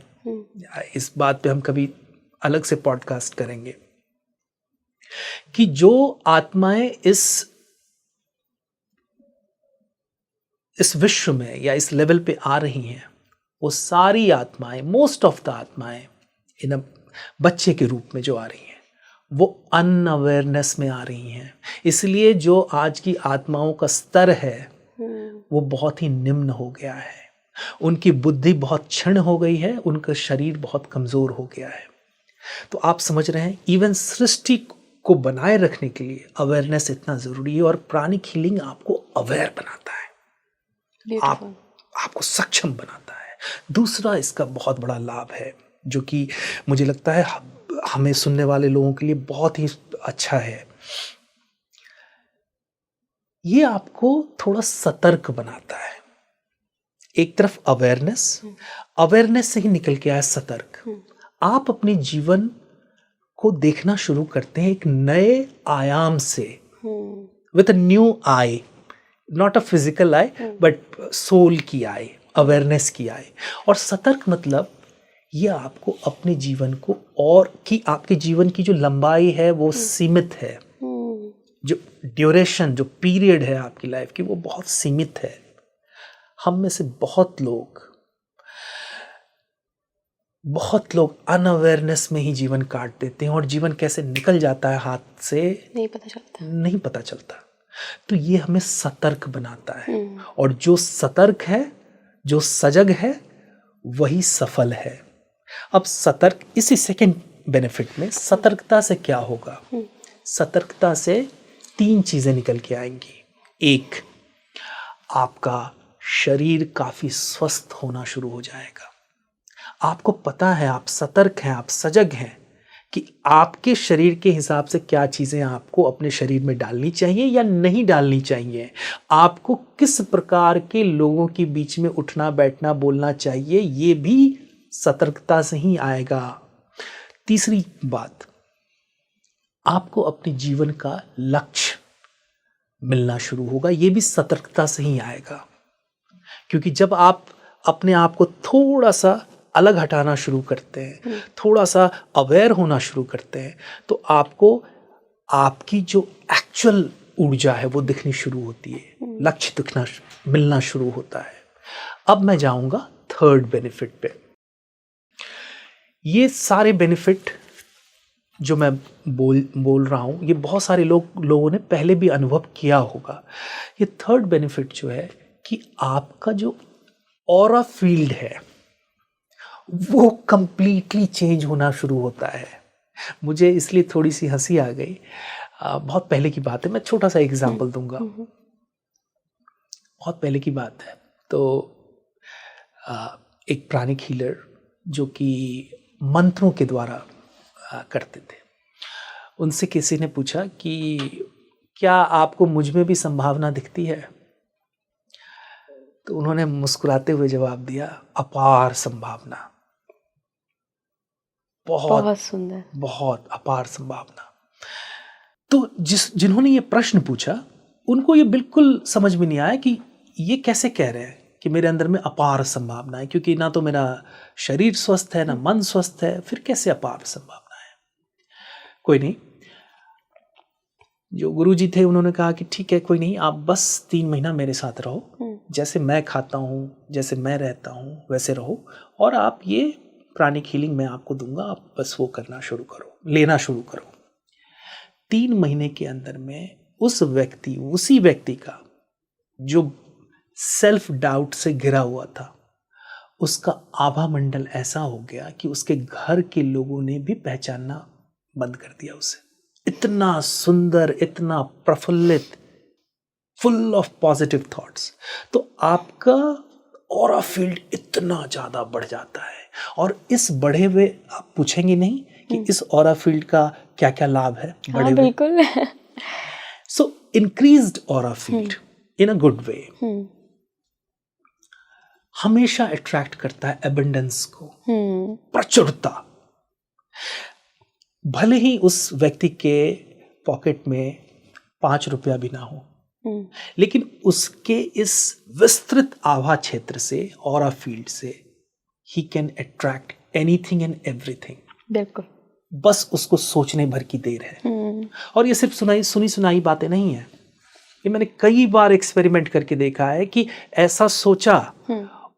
इस बात पे हम कभी अलग से पॉडकास्ट करेंगे, कि जो आत्माएं इस विश्व में या इस लेवल पे आ रही हैं, वो सारी आत्माएं, मोस्ट ऑफ द आत्माएं इन बच्चे के रूप में जो आ रही हैं, वो अनअवेयरनेस में आ रही हैं। इसलिए जो आज की आत्माओं का स्तर है वो बहुत ही निम्न हो गया है, उनकी बुद्धि बहुत क्षीण हो गई है, उनका शरीर बहुत कमजोर हो गया है। तो आप समझ रहे हैं, इवन सृष्टि को बनाए रखने के लिए अवेयरनेस इतना जरूरी है। और प्राणिक हीलिंग आपको अवेयर बनाता है, आपको सक्षम बनाता है। दूसरा इसका बहुत बड़ा लाभ है जो कि मुझे लगता है हमें सुनने वाले लोगों के लिए बहुत ही अच्छा है, ये आपको थोड़ा सतर्क बनाता है। एक तरफ अवेयरनेस से ही निकल के आया सतर्क। आप अपने जीवन को देखना शुरू करते हैं एक नए आयाम से, with a new eye, not a physical eye but soul की आई, अवेयरनेस की आई। और सतर्क मतलब ये आपको अपने जीवन को, और कि आपके जीवन की जो लंबाई है वो सीमित है, जो ड्यूरेशन, जो पीरियड है आपकी लाइफ की, वो बहुत सीमित है। हम में से बहुत लोग अनअवेयरनेस में ही जीवन काट देते हैं और जीवन कैसे निकल जाता है हाथ से नहीं पता चलता। तो ये हमें सतर्क बनाता है, और जो सतर्क है, जो सजग है, वही सफल है। अब सतर्क, इसी सेकंड बेनिफिट में सतर्कता से क्या होगा? सतर्कता से 3 चीजें निकल के आएंगी। एक, आपका शरीर काफी स्वस्थ होना शुरू हो जाएगा। आपको पता है, आप सतर्क हैं, आप सजग हैं कि आपके शरीर के हिसाब से क्या चीजें आपको अपने शरीर में डालनी चाहिए या नहीं डालनी चाहिए, आपको किस प्रकार के लोगों के बीच में उठना बैठना बोलना चाहिए, ये भी सतर्कता से ही आएगा। तीसरी बात, आपको अपने जीवन का लक्ष्य मिलना शुरू होगा, ये भी सतर्कता से ही आएगा। क्योंकि जब आप अपने आप को थोड़ा सा अलग हटाना शुरू करते हैं, थोड़ा सा अवेयर होना शुरू करते हैं, तो आपको आपकी जो एक्चुअल ऊर्जा है वो दिखनी शुरू होती है, लक्ष्य दिखना मिलना शुरू होता है। अब मैं जाऊंगा थर्ड बेनिफिट पे। ये सारे बेनिफिट जो मैं बोल रहा हूं, ये बहुत सारे लोगों ने पहले भी अनुभव किया होगा। ये थर्ड बेनिफिट जो है कि आपका जो ऑरा फील्ड है वो कंप्लीटली चेंज होना शुरू होता है। मुझे इसलिए थोड़ी सी हंसी आ गई, बहुत पहले की बात है, मैं छोटा सा एग्जांपल दूंगा। बहुत पहले की बात है, तो एक प्राणिक हीलर जो कि मंत्रों के द्वारा करते थे, उनसे किसी ने पूछा कि क्या आपको मुझ में भी संभावना दिखती है? तो उन्होंने मुस्कुराते हुए जवाब दिया, अपार संभावना, बहुत सुंदर, बहुत अपार संभावना। तो जिन्होंने ये प्रश्न पूछा, उनको ये बिल्कुल समझ में नहीं आया कि ये कैसे कह रहे हैं कि मेरे अंदर में अपार संभावना है, क्योंकि ना तो मेरा शरीर स्वस्थ है, ना मन स्वस्थ है, फिर कैसे अपार संभावना है? कोई नहीं, जो गुरुजी थे उन्होंने कहा कि ठीक है, कोई नहीं, आप बस 3 महीना मेरे साथ रहो, जैसे मैं खाता हूँ, जैसे मैं रहता हूँ वैसे रहो, और आप ये प्राणिक हीलिंग मैं आपको दूंगा, आप बस वो करना शुरू करो, लेना शुरू करो। 3 महीने के अंदर में उसी व्यक्ति का जो सेल्फ डाउट से घिरा हुआ था, उसका आभा मंडल ऐसा हो गया कि उसके घर के लोगों ने भी पहचानना बंद कर दिया उसे। इतना सुंदर, इतना प्रफुल्लित, फुल ऑफ पॉजिटिव थॉट्स। तो आपका ऑरा फील्ड इतना ज्यादा बढ़ जाता है, और इस बढ़े हुए, आप पूछेंगे नहीं कि इस ऑरा फील्ड का क्या क्या लाभ है? हाँ, बिल्कुल। So increased aura field in a good way हमेशा अट्रैक्ट करता है एबंडेंस को, प्रचुरता। भले ही उस व्यक्ति के पॉकेट में 5 रुपया भी ना हो, लेकिन उसके इस विस्तृत आभा क्षेत्र से, ऑरा फील्ड से, he can attract anything and everything. बिल्कुल, बस उसको सोचने भर की देर है। और ये सिर्फ सुनी सुनाई बातें नहीं है, ये मैंने कई बार एक्सपेरिमेंट करके देखा है कि ऐसा सोचा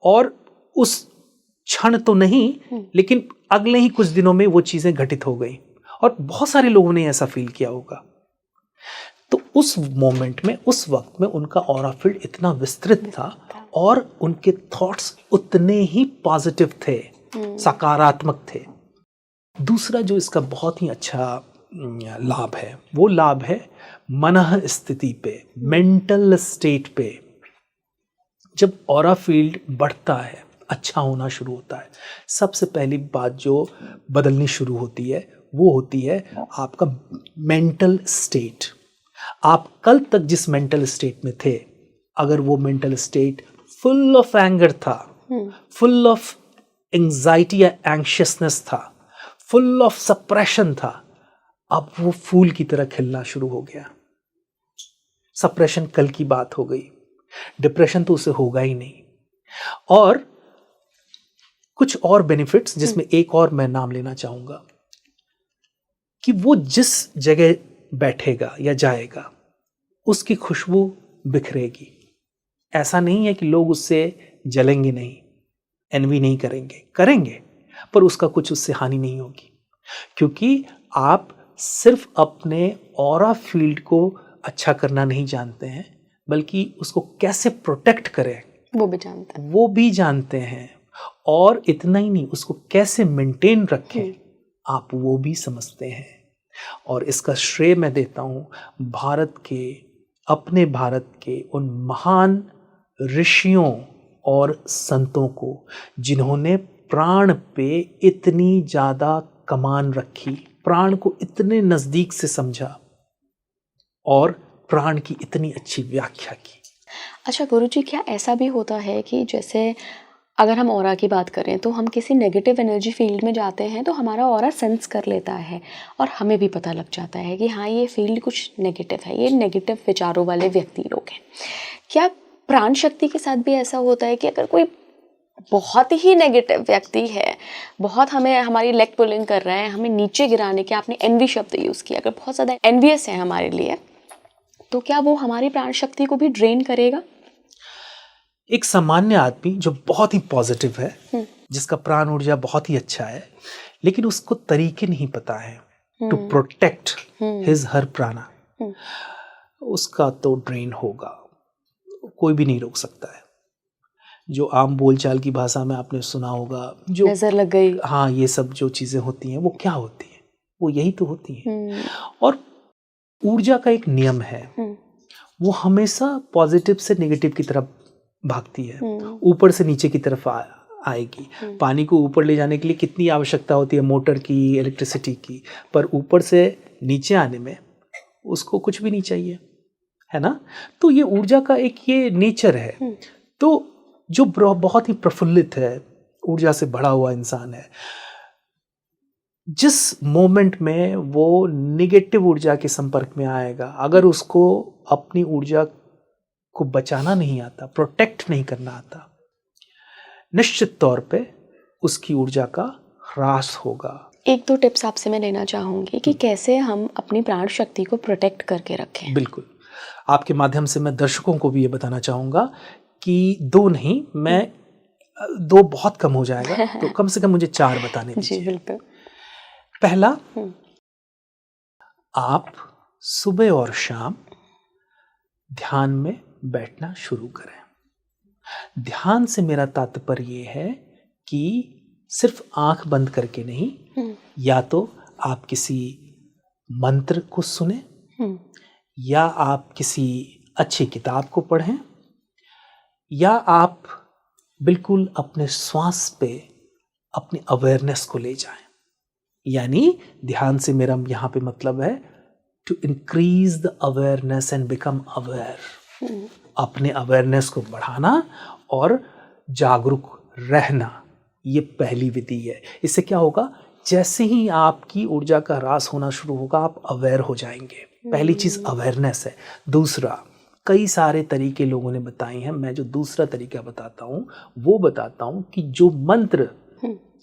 और उस क्षण तो नहीं, लेकिन अगले ही कुछ दिनों में वो चीजें घटित हो गई, और बहुत सारे लोगों ने ऐसा फील किया होगा। तो उस मोमेंट में, उस वक्त में उनका ऑरा फील्ड इतना विस्तृत था, और उनके थॉट्स उतने ही पॉजिटिव थे, सकारात्मक थे। दूसरा जो इसका बहुत ही अच्छा लाभ है, वो लाभ है मनः स्थिति पे, मेंटल स्टेट पे। जब ऑरा फील्ड बढ़ता है, अच्छा होना शुरू होता है, सबसे पहली बात जो बदलनी शुरू होती है वो होती है आपका मेंटल स्टेट। आप कल तक जिस मेंटल स्टेट में थे, अगर वो mental state full of anger था, फुल ऑफ एंजाइटी या एंशियसनेस था, फुल ऑफ सप्रेशन था, अब वो फूल की तरह खिलना शुरू हो गया। सप्रेशन कल की बात हो गई, डिप्रेशन तो उसे होगा ही नहीं। और कुछ और बेनिफिट्स, जिसमें एक और मैं नाम लेना चाहूंगा, कि वो जिस जगह बैठेगा या जाएगा उसकी खुशबू बिखरेगी। ऐसा नहीं है कि लोग उससे जलेंगे नहीं, एनवी नहीं करेंगे, पर उसका कुछ उससे हानि नहीं होगी, क्योंकि आप सिर्फ अपने ऑरा फील्ड को अच्छा करना नहीं जानते हैं, बल्कि उसको कैसे प्रोटेक्ट करें वो भी जानते हैं। और इतना ही नहीं, उसको कैसे मेंटेन रखें आप वो भी समझते हैं। और इसका श्रेय मैं देता हूँ अपने भारत के उन महान ऋषियों और संतों को, जिन्होंने प्राण पे इतनी ज़्यादा कमान रखी, प्राण को इतने नज़दीक से समझा और प्राण की इतनी अच्छी व्याख्या की। अच्छा गुरुजी, क्या ऐसा भी होता है कि जैसे अगर हम ऑरा की बात करें तो हम किसी नेगेटिव एनर्जी फील्ड में जाते हैं तो हमारा ऑरा सेंस कर लेता है और हमें भी पता लग जाता है कि हाँ ये फील्ड कुछ नेगेटिव है, ये नेगेटिव विचारों वाले व्यक्ति लोग हैं। क्या प्राण शक्ति के साथ भी ऐसा होता है कि अगर कोई बहुत ही नेगेटिव व्यक्ति है, बहुत हमारी लेग पुलिंग कर रहा है, हमें नीचे गिराने के, आपने एनवी शब्द यूज़ किया, अगर बहुत ज़्यादा एनवियस है हमारे लिए, तो क्या वो हमारी प्राण शक्ति को भी ड्रेन करेगा? एक सामान्य आदमी जो बहुत ही पॉजिटिव है, जिसका प्राण ऊर्जा बहुत ही अच्छा है, लेकिन उसको तरीके नहीं पता है टू प्रोटेक्ट हिज हर प्राणा, उसका तो ड्रेन होगा, कोई भी नहीं रोक सकता है। जो आम बोलचाल की भाषा में आपने सुना होगा, जो नजर लग गई, हाँ, ये सब जो चीजें होती हैं वो क्या होती हैं? वो यही तो होती हैं। और ऊर्जा का एक नियम है, वो हमेशा पॉजिटिव से नेगेटिव की तरफ भागती है, ऊपर से नीचे की तरफ आएगी। पानी को ऊपर ले जाने के लिए कितनी आवश्यकता होती है, मोटर की, इलेक्ट्रिसिटी की, पर ऊपर से नीचे आने में उसको कुछ भी नहीं चाहिए, है ना? तो ये ऊर्जा का एक ये नेचर है। तो जो बहुत ही प्रफुल्लित है, ऊर्जा से भरा हुआ इंसान है, जिस मोमेंट में वो निगेटिव ऊर्जा के संपर्क में आएगा, अगर उसको अपनी ऊर्जा को बचाना नहीं आता, प्रोटेक्ट नहीं करना आता, निश्चित तौर पे उसकी ऊर्जा का ह्रास होगा। एक दो टिप्स आपसे मैं लेना चाहूंगी कि कैसे हम अपनी प्राण शक्ति को प्रोटेक्ट करके रखें। बिल्कुल, आपके माध्यम से मैं दर्शकों को भी ये बताना चाहूंगा कि दो नहीं, मैं दो बहुत कम हो जाएगा, तो कम से कम मुझे 4 बताने दीजिए। जी बिल्कुल। पहला, आप सुबह और शाम ध्यान में बैठना शुरू करें। ध्यान से मेरा तात्पर्य ये है कि सिर्फ आंख बंद करके नहीं, या तो आप किसी मंत्र को सुने, या आप किसी अच्छी किताब को पढ़ें, या आप बिल्कुल अपने श्वास पे अपनी अवेयरनेस को ले जाएं। यानी ध्यान से मेरा यहाँ पे मतलब है to increase the awareness and become aware, अपने अवेयरनेस को बढ़ाना और जागरूक रहना, ये पहली विधि है। इससे क्या होगा, जैसे ही आपकी ऊर्जा का ह्रास होना शुरू होगा, आप अवेयर हो जाएंगे। पहली चीज अवेयरनेस है। दूसरा, कई सारे तरीके लोगों ने बताए हैं, मैं जो दूसरा तरीका बताता हूँ वो बताता हूँ कि जो मंत्र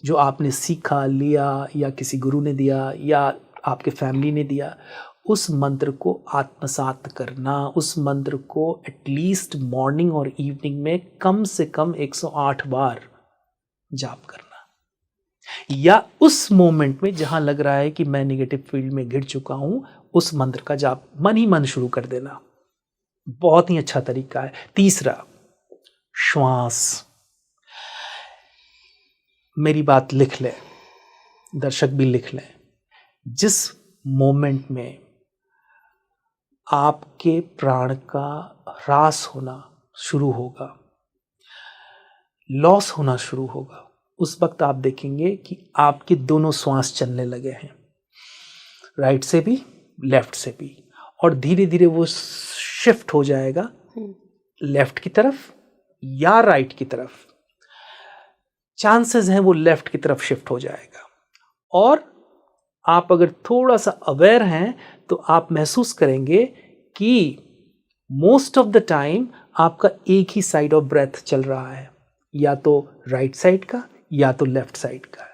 जो आपने सीखा, लिया, या किसी गुरु ने दिया, या आपके फैमिली ने दिया, उस मंत्र को आत्मसात करना, उस मंत्र को एटलीस्ट मॉर्निंग और इवनिंग में कम से कम 108 बार जाप करना, या उस मोमेंट में जहां लग रहा है कि मैं नेगेटिव फील्ड में गिर चुका हूं, उस मंत्र का जाप मन ही मन शुरू कर देना, बहुत ही अच्छा तरीका है। तीसरा, श्वास। मेरी बात लिख लें, दर्शक भी लिख लें। जिस मोमेंट में आपके प्राण का ह्रास होना शुरू होगा, लॉस होना शुरू होगा, उस वक्त आप देखेंगे कि आपके दोनों श्वास चलने लगे हैं, राइट से भी लेफ्ट से भी, और धीरे धीरे वो शिफ्ट हो जाएगा लेफ्ट की तरफ या राइट की तरफ। चांसेस हैं वो लेफ्ट की तरफ शिफ्ट हो जाएगा। और आप अगर थोड़ा सा अवेयर हैं तो आप महसूस करेंगे कि मोस्ट ऑफ द टाइम आपका एक ही साइड ऑफ ब्रेथ चल रहा है, या तो राइट साइड का या तो लेफ्ट साइड का।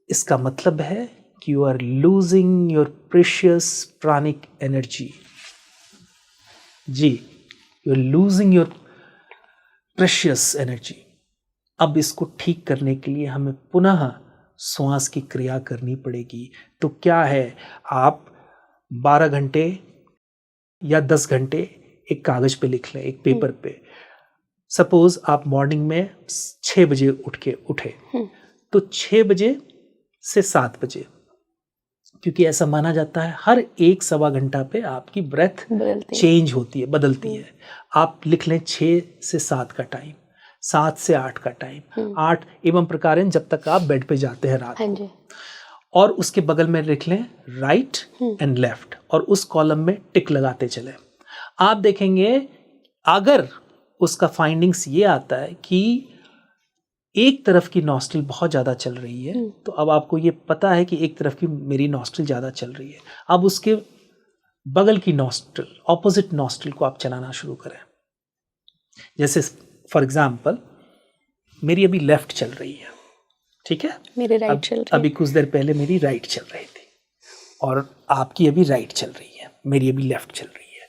इसका मतलब है कि you are losing your precious pranic energy. जी, you are losing your precious energy. अब इसको ठीक करने के लिए हमें पुनः श्वास की क्रिया करनी पड़ेगी। तो क्या है, आप 12 घंटे या 10 घंटे एक कागज पे लिख लें, एक पेपर पे। सपोज आप मॉर्निंग में 6 बजे उठे, तो 6 बजे से 7 बजे, क्योंकि ऐसा माना जाता है हर 1-1.25 घंटा पे आपकी ब्रेथ चेंज होती है, बदलती है। आप लिख लें 6 से 7 का टाइम, 7 से 8 का टाइम, 8 एवं प्रकार जब तक आप बेड पे जाते हैं रात को। और उसके बगल में लिख लें राइट एंड लेफ्ट, और उस कॉलम में टिक लगाते चले। आप देखेंगे अगर उसका फाइंडिंग्स ये आता है कि एक तरफ की नॉस्ट्रिल बहुत ज़्यादा चल रही है, तो अब आपको ये पता है कि एक तरफ की मेरी नॉस्ट्रिल ज़्यादा चल रही है। अब उसके बगल की नॉस्ट्रिल, ऑपोजिट नॉस्ट्रिल को आप चलाना शुरू करें। जैसे फॉर एग्जाम्पल मेरी अभी लेफ्ट चल रही है, ठीक है, मेरी राइट चल रही है। अभी कुछ देर पहले मेरी राइट चल रही थी, और आपकी अभी राइट चल रही है, मेरी अभी लेफ्ट चल रही है।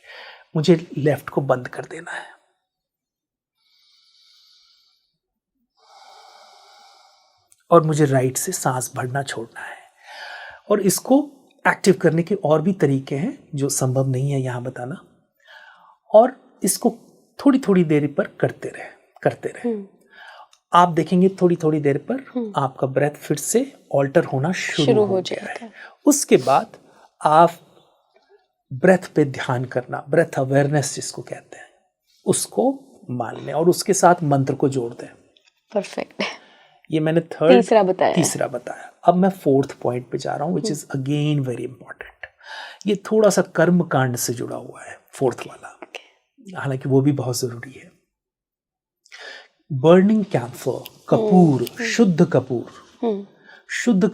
मुझे लेफ्ट को बंद कर देना है, और मुझे राइट से सांस भरना छोड़ना है। और इसको एक्टिव करने के और भी तरीके हैं जो संभव नहीं है यहाँ बताना, और इसको थोड़ी थोड़ी देर पर करते रहे। आप देखेंगे थोड़ी थोड़ी देर पर आपका ब्रेथ फिर से ऑल्टर होना शुरू हो गया है। उसके बाद आप ब्रेथ पे ध्यान करना, ब्रेथ अवेयरनेस जिसको कहते हैं, उसको मान लें और उसके साथ मंत्र को जोड़ दें। परफेक्ट। ये मैंने तीसरा बताया। अब मैं 4th पॉइंट पे जा रहा हूँ, which is again very important. ये थोड़ा सा कर्म कांड से जुड़ा हुआ है 4th वाला, हालांकि वो भी बहुत जरूरी है। बर्निंग कैम्फर, कपूर, शुद्ध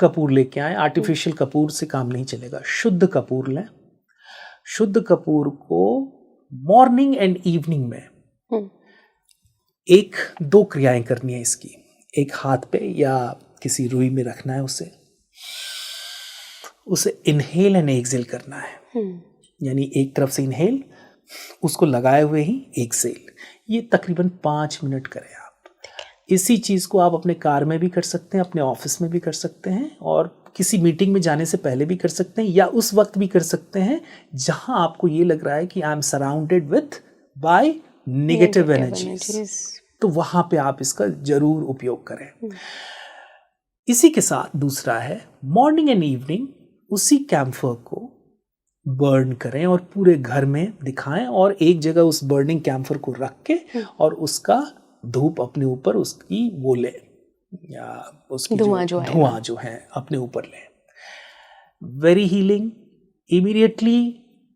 कपूर लेके आए। आर्टिफिशियल कपूर से काम नहीं चलेगा, शुद्ध कपूर लें। शुद्ध कपूर को मॉर्निंग एंड इवनिंग में 1-2 क्रियाएं करनी है इसकी। एक हाथ पे या किसी रुई में रखना है, उसे इनहेल एंड एक्सहेल करना है। यानी एक तरफ से इनहेल, उसको लगाए हुए ही एक्सहेल। ये तकरीबन 5 मिनट करें आप। इसी चीज को आप अपने कार में भी कर सकते हैं, अपने ऑफिस में भी कर सकते हैं, और किसी मीटिंग में जाने से पहले भी कर सकते हैं, या उस वक्त भी कर सकते हैं जहां आपको ये लग रहा है कि I am surrounded with by negative energies. तो वहां पे आप इसका जरूर उपयोग करें। इसी के साथ दूसरा है मॉर्निंग एंड इवनिंग उसी कैम्फर को बर्न करें और पूरे घर में दिखाएं, और एक जगह उस बर्निंग कैम्फर को रख के और उसका धूप अपने ऊपर उसकी वो ले, या उसकी धुआं जो है अपने ऊपर ले। वेरी हीलिंग, इमीडिएटली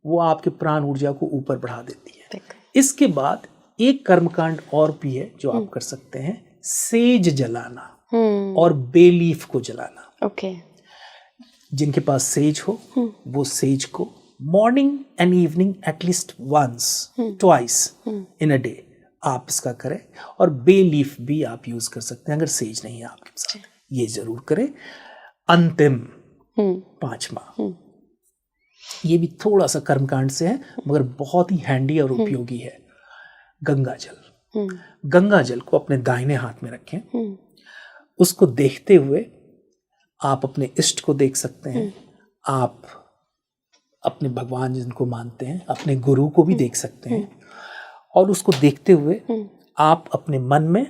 वो आपके प्राण ऊर्जा को ऊपर बढ़ा देती है। इसके बाद एक कर्मकांड और भी है जो आप कर सकते हैं, सेज जलाना और बेलीफ को जलाना। जिनके पास सेज हो वो सेज को morning and evening at least once twice in a day आप इसका करें, और बे लीफ भी आप यूज कर सकते हैं अगर सेज नहीं है आपके साथ, ये जरूर करें। अंतिम 5वां, ये भी थोड़ा सा कर्मकांड से है मगर बहुत ही हैंडी और उपयोगी है। गंगा जल। गंगा जल को अपने दाहिने हाथ में रखें, उसको देखते हुए आप अपने इष्ट को देख सकते हैं, आप अपने भगवान जिनको मानते हैं, अपने गुरु को भी देख सकते हैं, और उसको देखते हुए आप अपने मन में,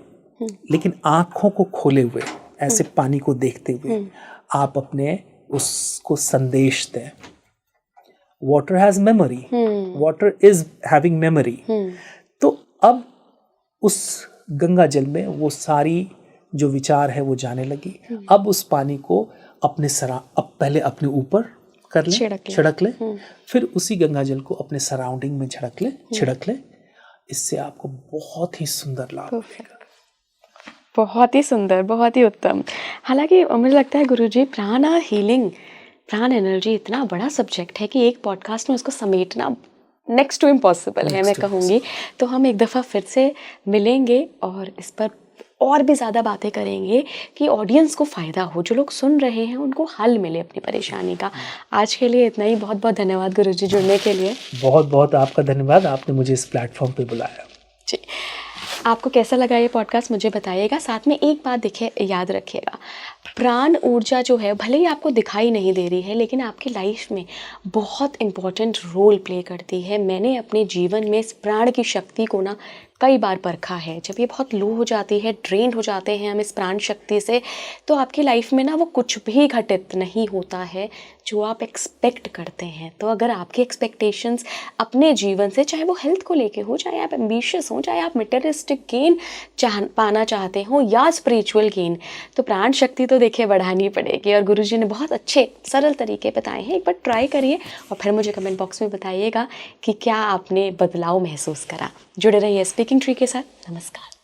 लेकिन आंखों को खोले हुए ऐसे पानी को देखते हुए आप अपने उसको संदेश दें, water has memory, water is having memory. तो अब उस गंगा जल में वो सारी जो विचार है वो जाने लगी। अब उस पानी को अपने अब पहले अपने ऊपर कर ले, छिड़क ले, फिर उसी गंगा जल को अपने सराउंडिंग में छिड़क ले। इससे आपको बहुत ही सुंदर लाभ मिलेगा। बहुत ही सुंदर, बहुत ही उत्तम। हालांकि मुझे लगता है गुरुजी, प्राण हीलिंग, प्राण एनर्जी इतना बड़ा सब्जेक्ट है कि एक पॉडकास्ट में उसको समेटना नेक्स्ट टू इम्पॉसिबल है, मैं कहूँगी। तो हम एक दफ़ा फिर से मिलेंगे और इस पर और भी ज़्यादा बातें करेंगे कि ऑडियंस को फ़ायदा हो, जो लोग सुन रहे हैं उनको हल मिले अपनी परेशानी का। आज के लिए इतना ही। बहुत बहुत धन्यवाद गुरुजी जुड़ने के लिए। बहुत बहुत आपका धन्यवाद, आपने मुझे इस प्लेटफॉर्म पे बुलाया। जी, आपको कैसा लगा ये पॉडकास्ट मुझे बताइएगा। साथ में एक बात देखिए, याद रखिएगा, प्राण ऊर्जा जो है भले ही आपको दिखाई नहीं दे रही है लेकिन आपकी लाइफ में बहुत इम्पॉर्टेंट रोल प्ले करती है। मैंने अपने जीवन में इस प्राण की शक्ति को ना कई बार परखा है। जब ये बहुत लो हो जाती है, ड्रेन हो जाते हैं हम इस प्राण शक्ति से, तो आपकी लाइफ में ना वो कुछ भी घटित नहीं होता है जो आप एक्सपेक्ट करते हैं। तो अगर आपकी एक्सपेक्टेशंस अपने जीवन से, चाहे वो हेल्थ को लेके हो, चाहे आप एम्बिशियस हो, चाहे आप मटेरियलिस्टिक गेन पाना चाहते हो या स्पिरिचुअल गेन, तो प्राण शक्ति तो देखिए बढ़ानी पड़ेगी। और गुरुजी ने बहुत अच्छे सरल तरीके बताए हैं। एक बार ट्राई करिए और फिर मुझे कमेंट बॉक्स में बताइएगा कि क्या आपने बदलाव महसूस करा। जुड़े रहिए स्पीकिंग ट्री के साथ। नमस्कार।